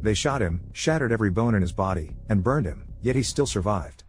They shot him, shattered every bone in his body, and burned him, yet he still survived.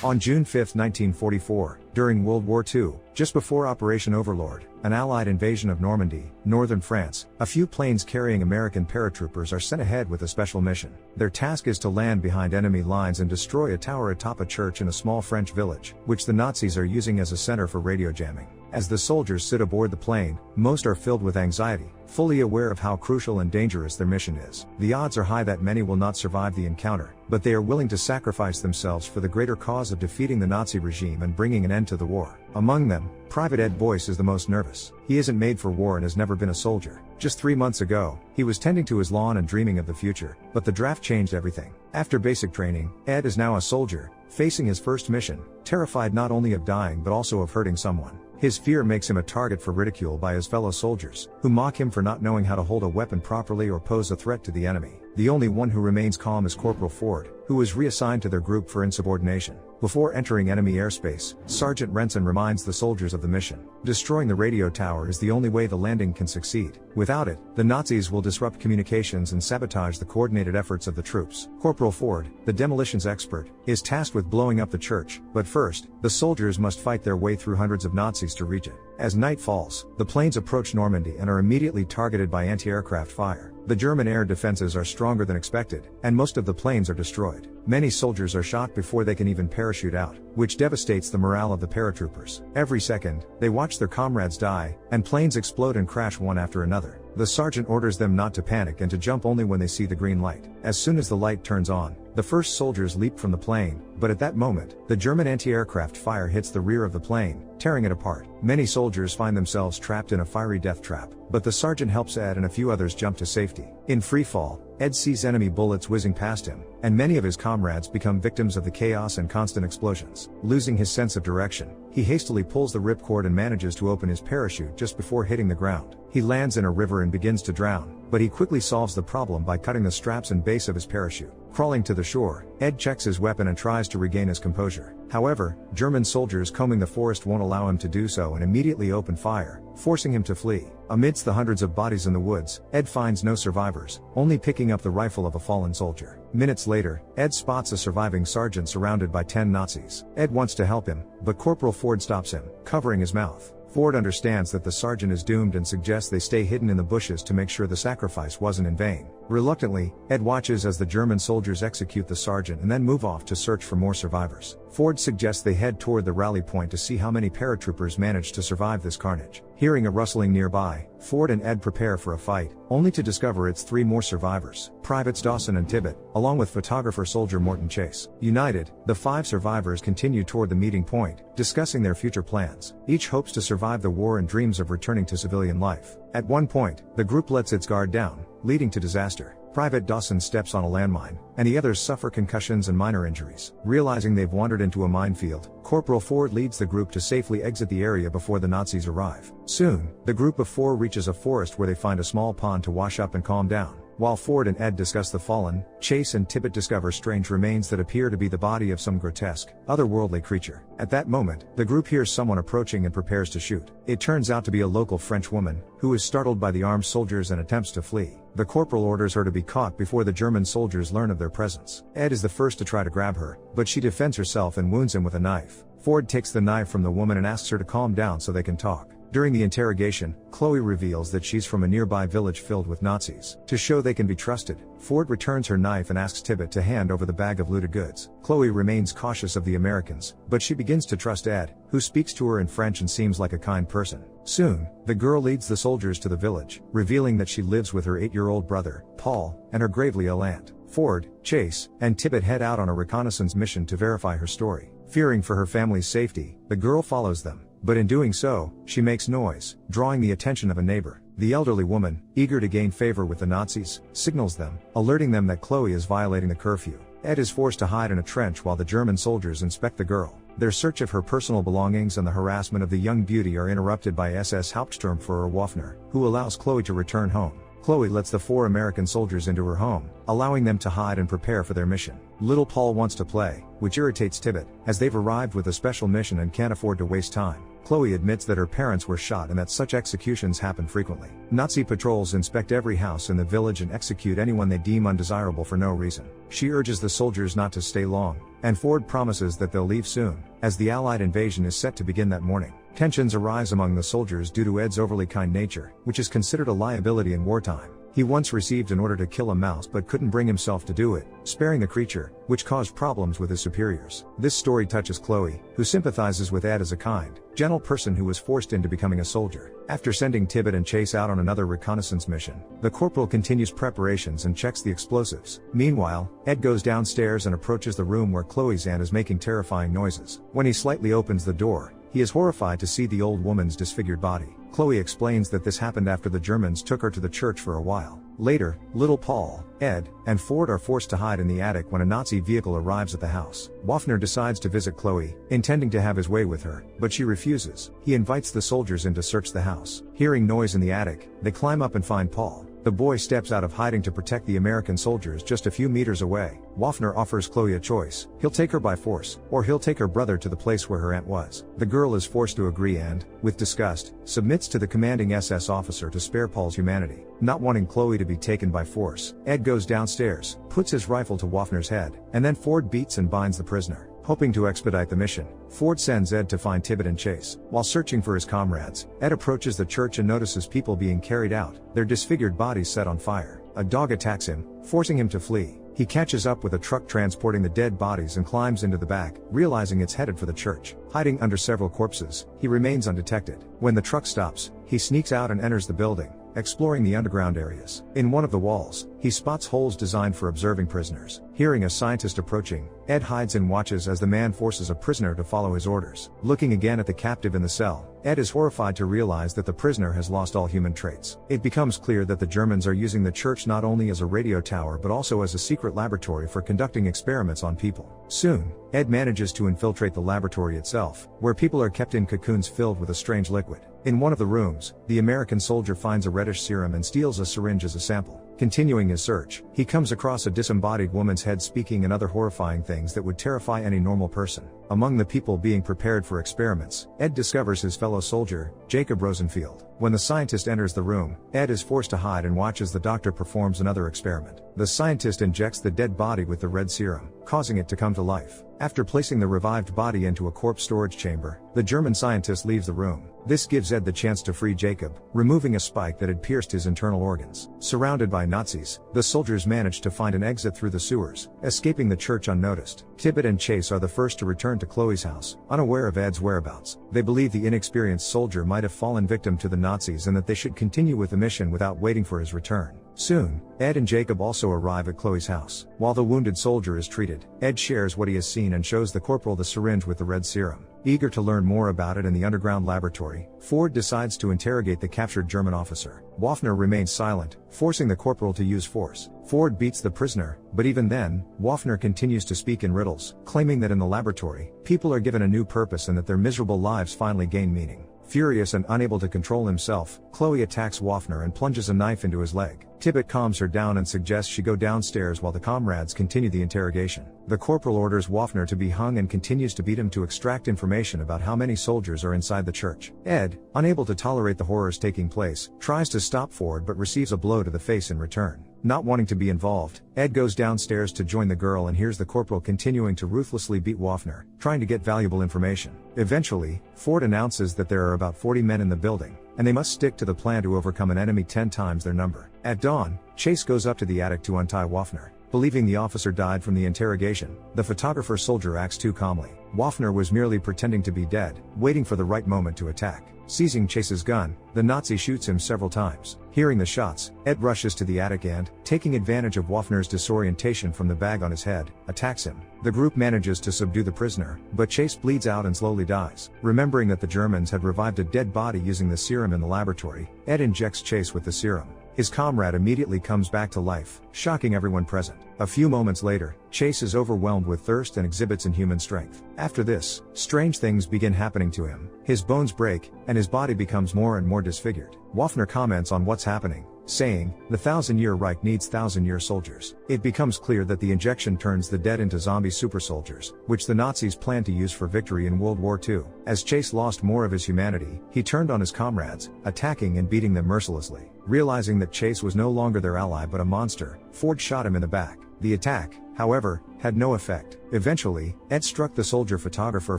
On June 5, 1944, during World War II, just before Operation Overlord, an Allied invasion of Normandy, northern France, a few planes carrying American paratroopers are sent ahead with a special mission. Their task is to land behind enemy lines and destroy a tower atop a church in a small French village, which the Nazis are using as a center for radio jamming. As the soldiers sit aboard the plane, most are filled with anxiety, fully aware of how crucial and dangerous their mission is. The odds are high that many will not survive the encounter, but they are willing to sacrifice themselves for the greater cause of defeating the Nazi regime and bringing an end to the war. Among them, Private Ed Boyce is the most nervous. He isn't made for war and has never been a soldier. Just 3 months ago, he was tending to his lawn and dreaming of the future, but the draft changed everything. After basic training, Ed is now a soldier, facing his first mission, terrified not only of dying but also of hurting someone. His fear makes him a target for ridicule by his fellow soldiers, who mock him for not knowing how to hold a weapon properly or pose a threat to the enemy. The only one who remains calm is Corporal Ford, who was reassigned to their group for insubordination. Before entering enemy airspace, Sergeant Renson reminds the soldiers of the mission. Destroying the radio tower is the only way the landing can succeed. Without it, the Nazis will disrupt communications and sabotage the coordinated efforts of the troops. Corporal Ford, the demolitions expert, is tasked with blowing up the church, but first, the soldiers must fight their way through hundreds of Nazis to reach it. As night falls, the planes approach Normandy and are immediately targeted by anti-aircraft fire. The German air defenses are stronger than expected, and most of the planes are destroyed. Many soldiers are shot before they can even parachute out, which devastates the morale of the paratroopers. Every second, they watch their comrades die, and planes explode and crash one after another. The sergeant orders them not to panic and to jump only when they see the green light. As soon as the light turns on, the first soldiers leap from the plane, but at that moment, the German anti-aircraft fire hits the rear of the plane, tearing it apart. Many soldiers find themselves trapped in a fiery death trap, but the sergeant helps Ed and a few others jump to safety. In free fall, Ed sees enemy bullets whizzing past him, and many of his comrades become victims of the chaos and constant explosions. Losing his sense of direction, he hastily pulls the ripcord and manages to open his parachute just before hitting the ground. He lands in a river and begins to drown, but he quickly solves the problem by cutting the straps and base of his parachute. Crawling to the shore, Ed checks his weapon and tries to regain his composure. However, German soldiers combing the forest won't allow him to do so and immediately open fire, forcing him to flee. Amidst the hundreds of bodies in the woods, Ed finds no survivors, only picking up the rifle of a fallen soldier. Minutes later, Ed spots a surviving sergeant surrounded by 10 Nazis. Ed wants to help him, but Corporal Ford stops him, covering his mouth. Ford understands that the sergeant is doomed and suggests they stay hidden in the bushes to make sure the sacrifice wasn't in vain. Reluctantly, Ed watches as the German soldiers execute the sergeant and then move off to search for more survivors. Ford suggests they head toward the rally point to see how many paratroopers manage to survive this carnage. Hearing a rustling nearby, Ford and Ed prepare for a fight, only to discover it's 3 more survivors, Privates Dawson and Tibbet, along with photographer-soldier Morton Chase. United, the 5 survivors continue toward the meeting point, discussing their future plans. Each hopes to survive the war and dreams of returning to civilian life. At one point, the group lets its guard down, leading to disaster. Private Dawson steps on a landmine, and the others suffer concussions and minor injuries. Realizing they've wandered into a minefield, Corporal Ford leads the group to safely exit the area before the Nazis arrive. Soon, the group of 4 reaches a forest where they find a small pond to wash up and calm down. While Ford and Ed discuss the fallen, Chase and Tibbet discover strange remains that appear to be the body of some grotesque, otherworldly creature. At that moment, the group hears someone approaching and prepares to shoot. It turns out to be a local French woman, who is startled by the armed soldiers and attempts to flee. The corporal orders her to be caught before the German soldiers learn of their presence. Ed is the first to try to grab her, but she defends herself and wounds him with a knife. Ford takes the knife from the woman and asks her to calm down so they can talk. During the interrogation, Chloe reveals that she's from a nearby village filled with Nazis. To show they can be trusted, Ford returns her knife and asks Tibbet to hand over the bag of looted goods. Chloe remains cautious of the Americans, but she begins to trust Ed, who speaks to her in French and seems like a kind person. Soon, the girl leads the soldiers to the village, revealing that she lives with her 8-year-old brother, Paul, and her gravely ill aunt. Ford, Chase, and Tibbet head out on a reconnaissance mission to verify her story. Fearing for her family's safety, the girl follows them. But in doing so, she makes noise, drawing the attention of a neighbor. The elderly woman, eager to gain favor with the Nazis, signals them, alerting them that Chloe is violating the curfew. Ed is forced to hide in a trench while the German soldiers inspect the girl. Their search of her personal belongings and the harassment of the young beauty are interrupted by SS Hauptsturmführer Waffner, who allows Chloe to return home. Chloe lets the 4 American soldiers into her home, allowing them to hide and prepare for their mission. Little Paul wants to play, which irritates Tibbet, as they've arrived with a special mission and can't afford to waste time. Chloe admits that her parents were shot and that such executions happen frequently. Nazi patrols inspect every house in the village and execute anyone they deem undesirable for no reason. She urges the soldiers not to stay long, and Ford promises that they'll leave soon, as the Allied invasion is set to begin that morning. Tensions arise among the soldiers due to Ed's overly kind nature, which is considered a liability in wartime. He once received an order to kill a mouse but couldn't bring himself to do it, sparing the creature, which caused problems with his superiors. This story touches Chloe, who sympathizes with Ed as a kind, gentle person who was forced into becoming a soldier. After sending Tibbet and Chase out on another reconnaissance mission, the corporal continues preparations and checks the explosives. Meanwhile, Ed goes downstairs and approaches the room where Chloe's aunt is making terrifying noises. When he slightly opens the door, he is horrified to see the old woman's disfigured body. Chloe explains that this happened after the Germans took her to the church for a while. Later, little Paul, Ed, and Ford are forced to hide in the attic when a Nazi vehicle arrives at the house. Waffner decides to visit Chloe, intending to have his way with her, but she refuses. He invites the soldiers in to search the house. Hearing noise in the attic, they climb up and find Paul. The boy steps out of hiding to protect the American soldiers just a few meters away. Waffner offers Chloe a choice. He'll take her by force, or he'll take her brother to the place where her aunt was. The girl is forced to agree and, with disgust, submits to the commanding SS officer to spare Paul's humanity. Not wanting Chloe to be taken by force, Ed goes downstairs, puts his rifle to Waffner's head, and then Ford beats and binds the prisoner. Hoping to expedite the mission, Ford sends Ed to find Tibbet and Chase. While searching for his comrades, Ed approaches the church and notices people being carried out, their disfigured bodies set on fire. A dog attacks him, forcing him to flee. He catches up with a truck transporting the dead bodies and climbs into the back, realizing it's headed for the church. Hiding under several corpses, he remains undetected. When the truck stops, he sneaks out and enters the building, exploring the underground areas. In one of the walls, he spots holes designed for observing prisoners. Hearing a scientist approaching, Ed hides and watches as the man forces a prisoner to follow his orders. Looking again at the captive in the cell, Ed is horrified to realize that the prisoner has lost all human traits. It becomes clear that the Germans are using the church not only as a radio tower but also as a secret laboratory for conducting experiments on people. Soon, Ed manages to infiltrate the laboratory itself, where people are kept in cocoons filled with a strange liquid. In one of the rooms, the American soldier finds a reddish serum and steals a syringe as a sample. Continuing his search, he comes across a disembodied woman's head speaking and other horrifying things that would terrify any normal person. Among the people being prepared for experiments, Ed discovers his fellow soldier, Jacob Rosenfield. When the scientist enters the room, Ed is forced to hide and watch as the doctor performs another experiment. The scientist injects the dead body with the red serum, causing it to come to life. After placing the revived body into a corpse storage chamber, the German scientist leaves the room. This gives Ed the chance to free Jacob, removing a spike that had pierced his internal organs. Surrounded by Nazis, the soldiers manage to find an exit through the sewers, escaping the church unnoticed. Tibbet and Chase are the first to return to Chloe's house, unaware of Ed's whereabouts. They believe the inexperienced soldier might have fallen victim to the Nazis and that they should continue with the mission without waiting for his return. Soon, Ed and Jacob also arrive at Chloe's house. While the wounded soldier is treated, Ed shares what he has seen and shows the corporal the syringe with the red serum. Eager to learn more about it in the underground laboratory, Ford decides to interrogate the captured German officer. Waffner remains silent, forcing the corporal to use force. Ford beats the prisoner, but even then, Waffner continues to speak in riddles, claiming that in the laboratory, people are given a new purpose and that their miserable lives finally gain meaning. Furious and unable to control himself, Chloe attacks Waffner and plunges a knife into his leg. Tibbet calms her down and suggests she go downstairs while the comrades continue the interrogation. The corporal orders Waffner to be hung and continues to beat him to extract information about how many soldiers are inside the church. Ed, unable to tolerate the horrors taking place, tries to stop Ford but receives a blow to the face in return. Not wanting to be involved, Ed goes downstairs to join the girl and hears the corporal continuing to ruthlessly beat Waffner, trying to get valuable information. Eventually, Ford announces that there are about 40 men in the building, and they must stick to the plan to overcome an enemy 10 times their number. At dawn, Chase goes up to the attic to untie Waffner. Believing the officer died from the interrogation, the photographer soldier acts too calmly. Waffner was merely pretending to be dead, waiting for the right moment to attack. Seizing Chase's gun, the Nazi shoots him several times. Hearing the shots, Ed rushes to the attic and, taking advantage of Waffner's disorientation from the bag on his head, attacks him. The group manages to subdue the prisoner, but Chase bleeds out and slowly dies. Remembering that the Germans had revived a dead body using the serum in the laboratory, Ed injects Chase with the serum. His comrade immediately comes back to life, shocking everyone present. A few moments later, Chase is overwhelmed with thirst and exhibits inhuman strength. After this, strange things begin happening to him. His bones break, and his body becomes more and more disfigured. Waffner comments on what's happening, saying, "The 1,000-year Reich needs 1,000-year soldiers." It becomes clear that the injection turns the dead into zombie super soldiers, which the Nazis planned to use for victory in World War II. As Chase lost more of his humanity, he turned on his comrades, attacking and beating them mercilessly. Realizing that Chase was no longer their ally but a monster, Ford shot him in the back. The attack, however, had no effect. Eventually, Ed struck the soldier photographer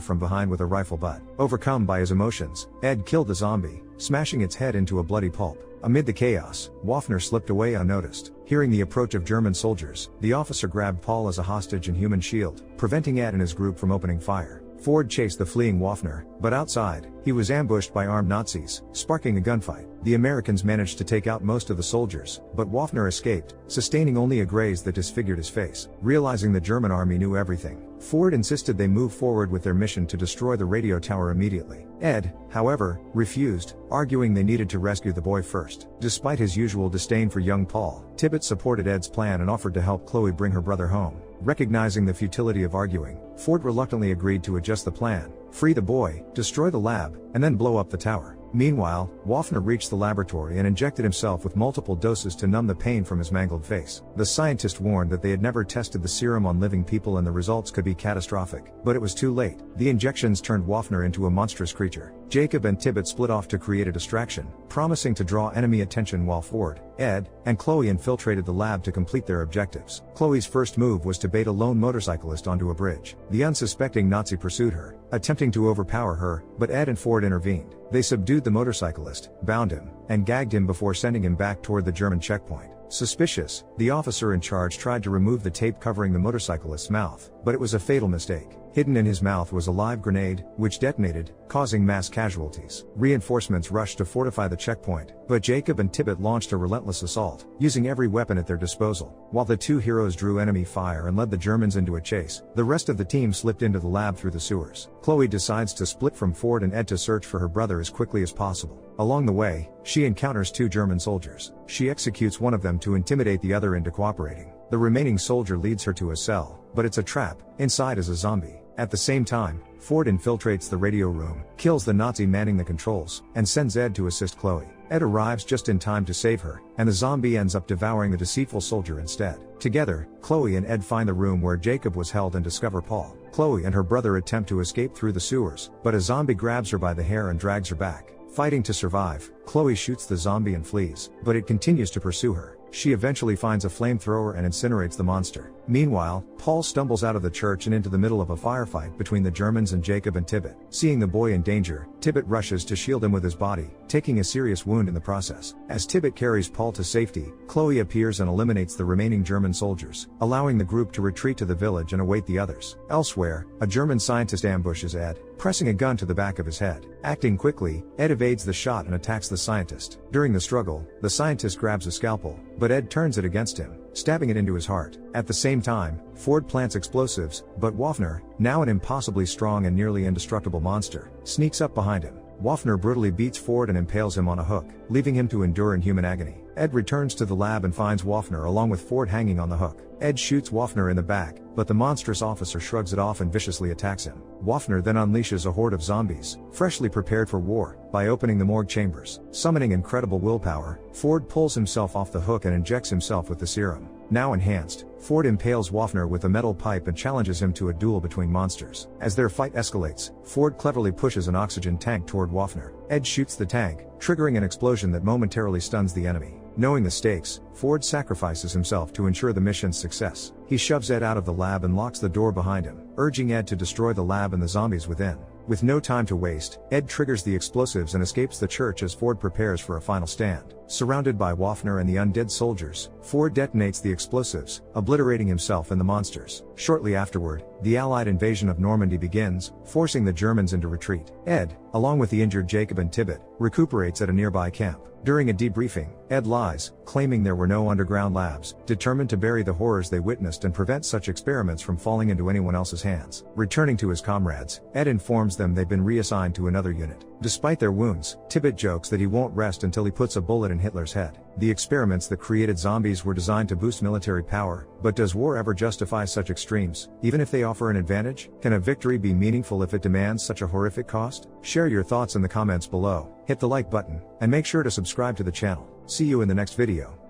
from behind with a rifle butt. Overcome by his emotions, Ed killed the zombie, smashing its head into a bloody pulp. Amid the chaos, Waffner slipped away unnoticed. Hearing the approach of German soldiers, the officer grabbed Paul as a hostage and human shield, preventing Ed and his group from opening fire. Ford chased the fleeing Waffner, but outside, he was ambushed by armed Nazis, sparking a gunfight. The Americans managed to take out most of the soldiers, but Waffner escaped, sustaining only a graze that disfigured his face. Realizing the German army knew everything, Ford insisted they move forward with their mission to destroy the radio tower immediately. Ed, however, refused, arguing they needed to rescue the boy first. Despite his usual disdain for young Paul, Tibbet supported Ed's plan and offered to help Chloe bring her brother home. Recognizing the futility of arguing, Ford reluctantly agreed to adjust the plan, free the boy, destroy the lab, and then blow up the tower. Meanwhile, Waffner reached the laboratory and injected himself with multiple doses to numb the pain from his mangled face. The scientist warned that they had never tested the serum on living people and the results could be catastrophic. But it was too late. The injections turned Waffner into a monstrous creature. Jacob and Tibbet split off to create a distraction, promising to draw enemy attention while Ford, Ed, and Chloe infiltrated the lab to complete their objectives. Chloe's first move was to bait a lone motorcyclist onto a bridge. The unsuspecting Nazi pursued her, attempting to overpower her, but Ed and Ford intervened. They subdued the motorcyclist, bound him, and gagged him before sending him back toward the German checkpoint. Suspicious, the officer in charge tried to remove the tape covering the motorcyclist's mouth, but it was a fatal mistake. Hidden in his mouth was a live grenade, which detonated, causing mass casualties. Reinforcements rushed to fortify the checkpoint, but Jacob and Tibbet launched a relentless assault, using every weapon at their disposal. While the two heroes drew enemy fire and led the Germans into a chase, the rest of the team slipped into the lab through the sewers. Chloe decides to split from Ford and Ed to search for her brother as quickly as possible. Along the way, she encounters two German soldiers. She executes one of them to intimidate the other into cooperating. The remaining soldier leads her to a cell, but it's a trap. Inside is a zombie. At the same time, Ford infiltrates the radio room, kills the Nazi manning the controls, and sends Ed to assist Chloe. Ed arrives just in time to save her, and the zombie ends up devouring the deceitful soldier instead. Together, Chloe and Ed find the room where Jacob was held and discover Paul. Chloe and her brother attempt to escape through the sewers, but a zombie grabs her by the hair and drags her back. Fighting to survive, Chloe shoots the zombie and flees, but it continues to pursue her. She eventually finds a flamethrower and incinerates the monster. Meanwhile, Paul stumbles out of the church and into the middle of a firefight between the Germans and Jacob and Tibbet. Seeing the boy in danger, Tibbet rushes to shield him with his body, taking a serious wound in the process. As Tibbet carries Paul to safety, Chloe appears and eliminates the remaining German soldiers, allowing the group to retreat to the village and await the others. Elsewhere, a German scientist ambushes Ed, pressing a gun to the back of his head. Acting quickly, Ed evades the shot and attacks the scientist. During the struggle, the scientist grabs a scalpel, but Ed turns it against him, stabbing it into his heart. At the same time, Ford plants explosives, but Waffner, now an impossibly strong and nearly indestructible monster, sneaks up behind him. Waffner brutally beats Ford and impales him on a hook, leaving him to endure inhuman agony. Ed returns to the lab and finds Waffner along with Ford hanging on the hook. Ed shoots Waffner in the back, but the monstrous officer shrugs it off and viciously attacks him. Waffner then unleashes a horde of zombies, freshly prepared for war, by opening the morgue chambers. Summoning incredible willpower, Ford pulls himself off the hook and injects himself with the serum. Now enhanced, Ford impales Waffner with a metal pipe and challenges him to a duel between monsters. As their fight escalates, Ford cleverly pushes an oxygen tank toward Waffner. Ed shoots the tank, triggering an explosion that momentarily stuns the enemy. Knowing the stakes, Ford sacrifices himself to ensure the mission's success. He shoves Ed out of the lab and locks the door behind him, urging Ed to destroy the lab and the zombies within. With no time to waste, Ed triggers the explosives and escapes the church as Ford prepares for a final stand. Surrounded by Waffner and the undead soldiers, Ford detonates the explosives, obliterating himself and the monsters. Shortly afterward, the Allied invasion of Normandy begins, forcing the Germans into retreat. Ed, along with the injured Jacob and Tibbet, recuperates at a nearby camp. During a debriefing, Ed lies, claiming there were no underground labs, determined to bury the horrors they witnessed and prevent such experiments from falling into anyone else's hands. Returning to his comrades, Ed informs them they've been reassigned to another unit. Despite their wounds, Tibbet jokes that he won't rest until he puts a bullet in Hitler's head. The experiments that created zombies were designed to boost military power, but does war ever justify such extremes, even if they offer an advantage? Can a victory be meaningful if it demands such a horrific cost? Share your thoughts in the comments below, hit the like button, and make sure to subscribe to the channel. See you in the next video.